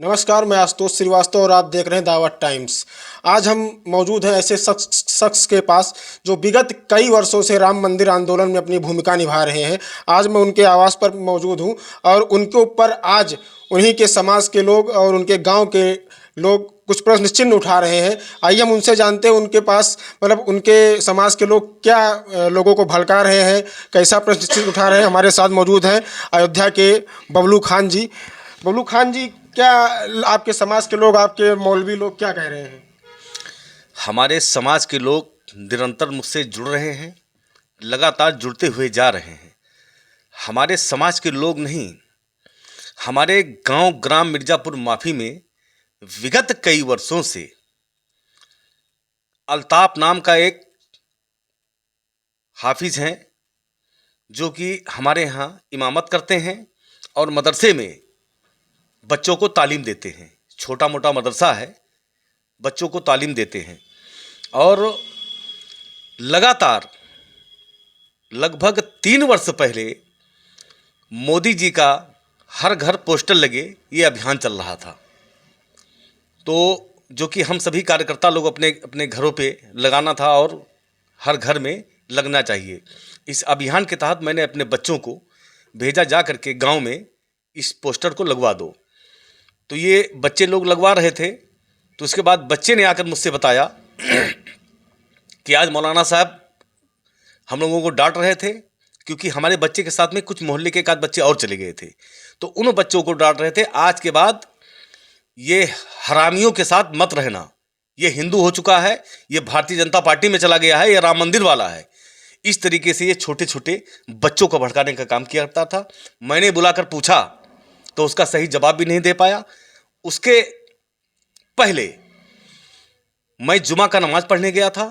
नमस्कार, मैं आशुतोष श्रीवास्तव और आप देख रहे हैं दावत टाइम्स। आज हम मौजूद हैं ऐसे शख्स के पास जो विगत कई वर्षों से राम मंदिर आंदोलन में अपनी भूमिका निभा रहे हैं। आज मैं उनके आवास पर मौजूद हूं और उनके ऊपर आज उन्हीं के समाज के लोग और उनके गांव के लोग कुछ प्रश्न चिन्ह उठा रहे हैं। आइए हम उनसे जानते हैं उनके पास उनके समाज के लोग क्या लोगों को भड़का रहे हैं, कैसा प्रश्न चिन्ह उठा रहे हैं। हमारे साथ मौजूद हैं अयोध्या के बबलू खान जी। बबलू खान जी, क्या आपके समाज के लोग, आपके मौलवी लोग क्या कह रहे हैं? हमारे समाज के लोग निरंतर मुझसे जुड़ रहे हैं, लगातार जुड़ते हुए जा रहे हैं। हमारे समाज के लोग नहीं, हमारे गांव ग्राम मिर्ज़ापुर माफी में विगत कई वर्षों से अल्ताफ नाम का एक हाफिज हैं जो कि हमारे यहाँ इमामत करते हैं और मदरसे में बच्चों को तालीम देते हैं। छोटा मोटा मदरसा है, बच्चों को तालीम देते हैं और लगातार लगभग 3 वर्ष पहले मोदी जी का हर घर पोस्टर लगे ये अभियान चल रहा था, तो जो कि हम सभी कार्यकर्ता लोग अपने अपने घरों पे लगाना था और हर घर में लगना चाहिए। इस अभियान के तहत मैंने अपने बच्चों को भेजा जा करके गांव में इस पोस्टर को लगवा दो। तो ये बच्चे लोग लगवा रहे थे, तो उसके बाद बच्चे ने आकर मुझसे बताया कि आज मौलाना साहब हम लोगों को डांट रहे थे क्योंकि हमारे बच्चे के साथ में कुछ मोहल्ले के एक आध बच्चे और चले गए थे, तो उन बच्चों को डांट रहे थे आज के बाद ये हरामियों के साथ मत रहना, ये हिंदू हो चुका है, ये भारतीय जनता पार्टी में चला गया है, ये राम मंदिर वाला है। इस तरीके से ये छोटे छोटे बच्चों को भड़काने का काम किया करता था। मैंने बुलाकर पूछा तो उसका सही जवाब भी नहीं दे पाया। उसके पहले मैं जुमा का नमाज पढ़ने गया था,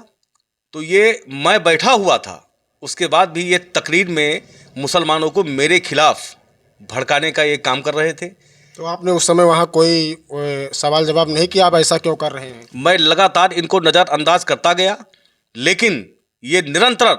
तो ये मैं बैठा हुआ था, उसके बाद भी ये तकरीर में मुसलमानों को मेरे खिलाफ भड़काने का ये काम कर रहे थे। तो आपने उस समय वहाँ कोई सवाल जवाब नहीं किया, आप ऐसा क्यों कर रहे हैं? मैं लगातार इनको नज़रअंदाज करता गया, लेकिन ये निरंतर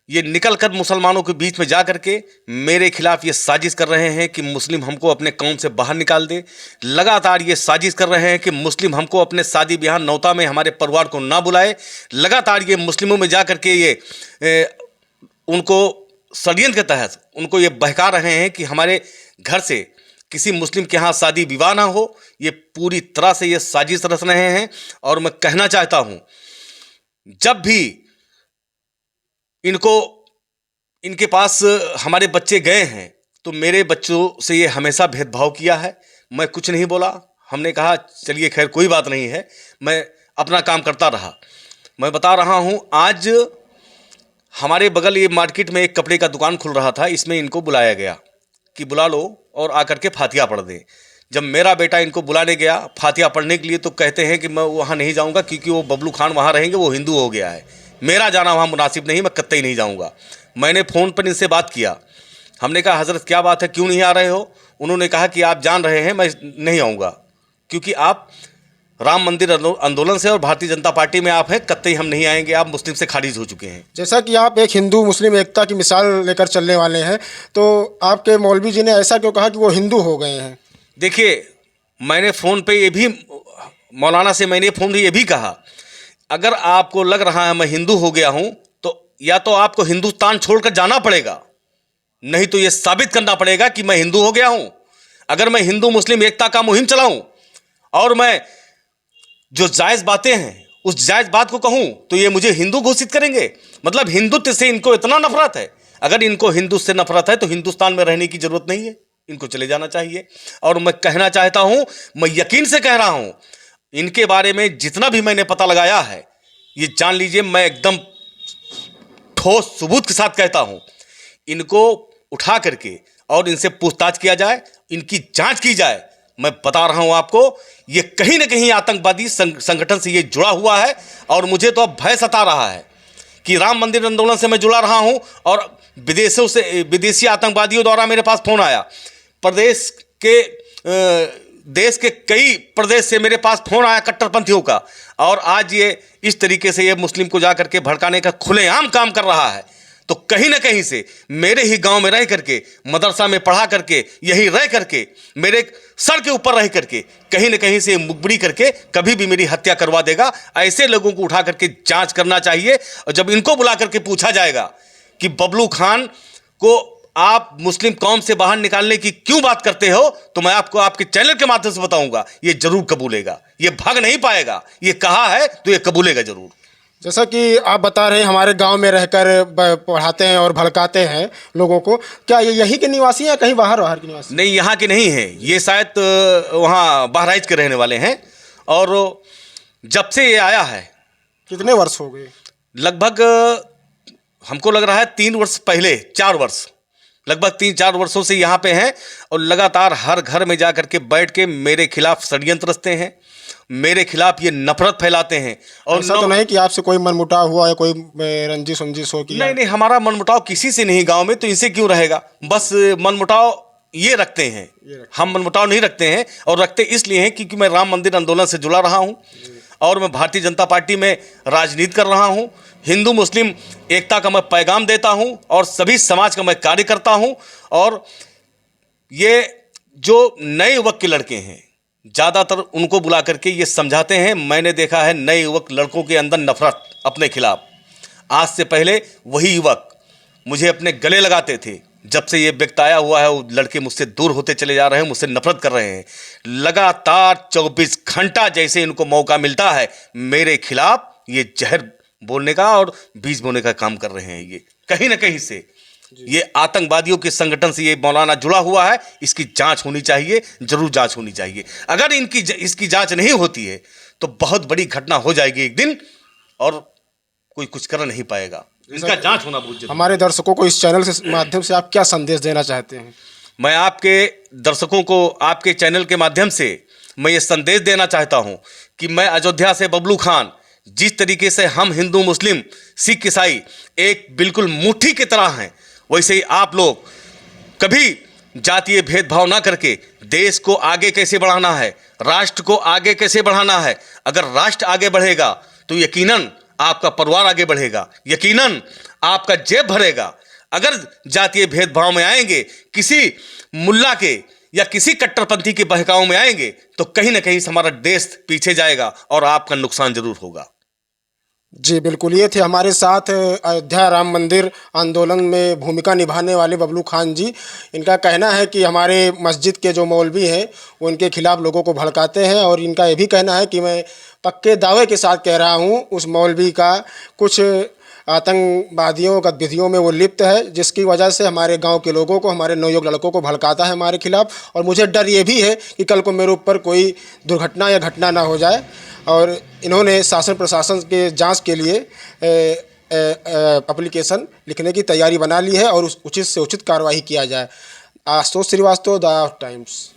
ये निकल कर मुसलमानों के बीच में जा कर के मेरे खिलाफ ये साजिश कर रहे हैं कि मुस्लिम हमको अपने कौम से बाहर निकाल दे। लगातार ये साजिश कर रहे हैं कि मुस्लिम हमको अपने शादी ब्याह नौता में हमारे परिवार को ना बुलाए। लगातार ये मुस्लिमों में जा कर के ये उनको षड्यंत्र के तहत उनको ये बहका रहे हैं कि हमारे घर से किसी मुस्लिम के यहाँ शादी विवाह ना हो। ये पूरी तरह से ये साजिश रच रहे हैं। और मैं कहना चाहता हूँ, जब भी इनके पास हमारे बच्चे गए हैं तो मेरे बच्चों से ये हमेशा भेदभाव किया है। मैं कुछ नहीं बोला, हमने कहा चलिए खैर कोई बात नहीं है, मैं अपना काम करता रहा। मैं बता रहा हूँ, आज हमारे बगल ये मार्केट में एक कपड़े का दुकान खुल रहा था, इसमें इनको बुलाया गया कि बुला लो और आकर के फातिहा पढ़ दें। जब मेरा बेटा इनको बुलाने गया फातिहा पढ़ने के लिए, तो कहते हैं कि मैं वहाँ नहीं जाऊँगा क्योंकि वो बबलू खान वहाँ रहेंगे, वो हिंदू हो गया है, मेरा जाना वहाँ मुनासिब नहीं, मैं कतई नहीं जाऊँगा। मैंने फ़ोन पर इनसे बात किया, हमने कहा हज़रत क्या बात है, क्यों नहीं आ रहे हो? उन्होंने कहा कि आप जान रहे हैं मैं नहीं आऊँगा क्योंकि आप राम मंदिर आंदोलन से और भारतीय जनता पार्टी में आप हैं, कतई हम नहीं आएंगे, आप मुस्लिम से खारिज हो चुके हैं। जैसा कि आप एक हिंदू मुस्लिम एकता की मिसाल लेकर चलने वाले हैं, तो आपके मौलवी जी ने ऐसा क्यों कहा कि वो हिंदू हो गए हैं? देखिए, मैंने फ़ोन पे ये भी मौलाना से मैंने फ़ोन पे ये भी कहा, अगर आपको लग रहा है मैं हिंदू हो गया हूँ तो या तो आपको हिंदुस्तान छोड़कर जाना पड़ेगा, नहीं तो ये साबित करना पड़ेगा कि मैं हिंदू हो गया हूँ। अगर मैं हिंदू मुस्लिम एकता का मुहिम चलाऊँ और मैं जो जायज़ बातें हैं उस जायज़ बात को कहूँ तो ये मुझे हिंदू घोषित करेंगे। मतलब हिंदुत्व से इनको इतना नफरत है। अगर इनको हिंदू से नफरत है तो हिंदुस्तान में रहने की ज़रूरत नहीं है, इनको चले जाना चाहिए। और मैं कहना चाहता हूँ, मैं यकीन से कह रहा हूँ, इनके बारे में जितना भी मैंने पता लगाया है, ये जान लीजिए मैं एकदम ठोस सबूत के साथ कहता हूँ, इनको उठा करके और इनसे पूछताछ किया जाए, इनकी जांच की जाए। मैं बता रहा हूँ आपको, ये कहीं ना कहीं आतंकवादी संगठन से ये जुड़ा हुआ है। और मुझे तो अब भय सता रहा है कि राम मंदिर आंदोलन से मैं जुड़ा रहा हूँ और विदेशी आतंकवादियों द्वारा मेरे पास फ़ोन आया, देश के कई प्रदेश से मेरे पास फ़ोन आया कट्टरपंथियों का, और आज ये इस तरीके से ये मुस्लिम को जा करके भड़काने का खुलेआम काम कर रहा है। तो कहीं ना कहीं से मेरे ही गांव में रह करके, मदरसा में पढ़ा करके, यही रह करके, मेरे सर के ऊपर रह करके कहीं ना कहीं से मुखबिरी करके कभी भी मेरी हत्या करवा देगा। ऐसे लोगों को उठा करके जांच करना चाहिए। और जब इनको बुला करके पूछा जाएगा कि बबलू खान को आप मुस्लिम कौम से बाहर निकालने की क्यों बात करते हो, तो मैं आपको आपके चैनल के माध्यम से बताऊंगा, ये जरूर कबूलेगा, ये भाग नहीं पाएगा। ये कहा है तो ये कबूलेगा जरूर। जैसा कि आप बता रहे हैं हमारे गांव में रहकर पढ़ाते हैं और भड़काते हैं लोगों को, क्या ये यहीं के निवासी हैं या कहीं बाहर बाहर के निवासी? नहीं, यहाँ के नहीं हैं, ये शायद वहाँ बहराइच के रहने वाले हैं। और जब से ये आया है, कितने वर्ष हो गए? लगभग हमको लग रहा है 3 वर्ष पहले, 4 वर्ष, लगभग 3-4 वर्षों से यहाँ पे हैं। और लगातार हर घर में जा करके बैठ के मेरे खिलाफ षड्यंत्र रचते हैं, मेरे खिलाफ ये नफरत फैलाते हैं। और ऐसा तो नहीं कि आपसे कोई मनमुटाव हुआ या कोई रंजिश वंजिश हो? नहीं नहीं, हमारा मनमुटाव किसी से नहीं गांव में, तो इनसे क्यों रहेगा। बस मनमुटाव ये रखते हैं, हम मनमुटाव नहीं रखते हैं। और रखते इसलिए हैं क्योंकि मैं राम मंदिर आंदोलन से जुड़ा रहा हूँ और मैं भारतीय जनता पार्टी में राजनीति कर रहा हूँ। हिंदू मुस्लिम एकता का मैं पैगाम देता हूँ और सभी समाज का मैं कार्य करता हूँ। और ये जो नए युवक के लड़के हैं, ज़्यादातर उनको बुला करके ये समझाते हैं। मैंने देखा है नए युवक लड़कों के अंदर नफरत अपने खिलाफ। आज से पहले वही युवक मुझे अपने गले लगाते थे। जब से ये व्यक्त आया हुआ है, वो लड़के मुझसे दूर होते चले जा रहे हैं, मुझसे नफरत कर रहे हैं। लगातार 24 घंटा जैसे इनको मौका मिलता है मेरे खिलाफ ये जहर बोलने का और बीज बोने का काम कर रहे हैं। ये कहीं ना कहीं से ये आतंकवादियों के संगठन से ये मौलाना जुड़ा हुआ है। इसकी जांच होनी चाहिए, जरूर जांच होनी चाहिए। अगर इसकी जांच नहीं होती है तो बहुत बड़ी घटना हो जाएगी एक दिन और कोई कुछ कर नहीं पाएगा। इसका जांच होना बहुत जरूरी। हमारे दर्शकों को इस चैनल से माध्यम से आप क्या संदेश देना चाहते हैं? मैं आपके दर्शकों को आपके चैनल के माध्यम से मैं ये संदेश देना चाहता हूं कि मैं अयोध्या से बबलू खान, जिस तरीके से हम हिंदू मुस्लिम सिख ईसाई एक बिल्कुल मुट्ठी की तरह हैं, वैसे ही आप लोग कभी जातीय भेदभाव ना करके देश को आगे कैसे बढ़ाना है, राष्ट्र को आगे कैसे बढ़ाना है। अगर राष्ट्र आगे बढ़ेगा तो यकीनन आपका परिवार आगे बढ़ेगा, यकीनन आपका जेब भरेगा। अगर जातीय भेदभाव में आएंगे, किसी मुल्ला के या किसी कट्टरपंथी के बहकाव में आएंगे, तो कहीं ना कहीं से हमारा देश पीछे जाएगा और आपका नुकसान जरूर होगा। जी बिल्कुल, ये थे हमारे साथ अयोध्या राम मंदिर आंदोलन में भूमिका निभाने वाले बबलू खान जी। इनका कहना है कि हमारे मस्जिद के जो मौलवी हैं वो इनके खिलाफ़ लोगों को भड़काते हैं। और इनका ये भी कहना है कि मैं पक्के दावे के साथ कह रहा हूँ, उस मौलवी का कुछ आतंकवादियों गतिविधियों में वो लिप्त है, जिसकी वजह से हमारे गांव के लोगों को, हमारे नवयुवक लड़कों को भड़काता है हमारे खिलाफ़। और मुझे डर ये भी है कि कल को मेरे ऊपर कोई दुर्घटना या घटना ना हो जाए। और इन्होंने शासन प्रशासन के जांच के लिए एप्लीकेशन लिखने की तैयारी बना ली है और उचित से उचित कार्रवाई किया जाए। Ashutosh Shrivastava, the times.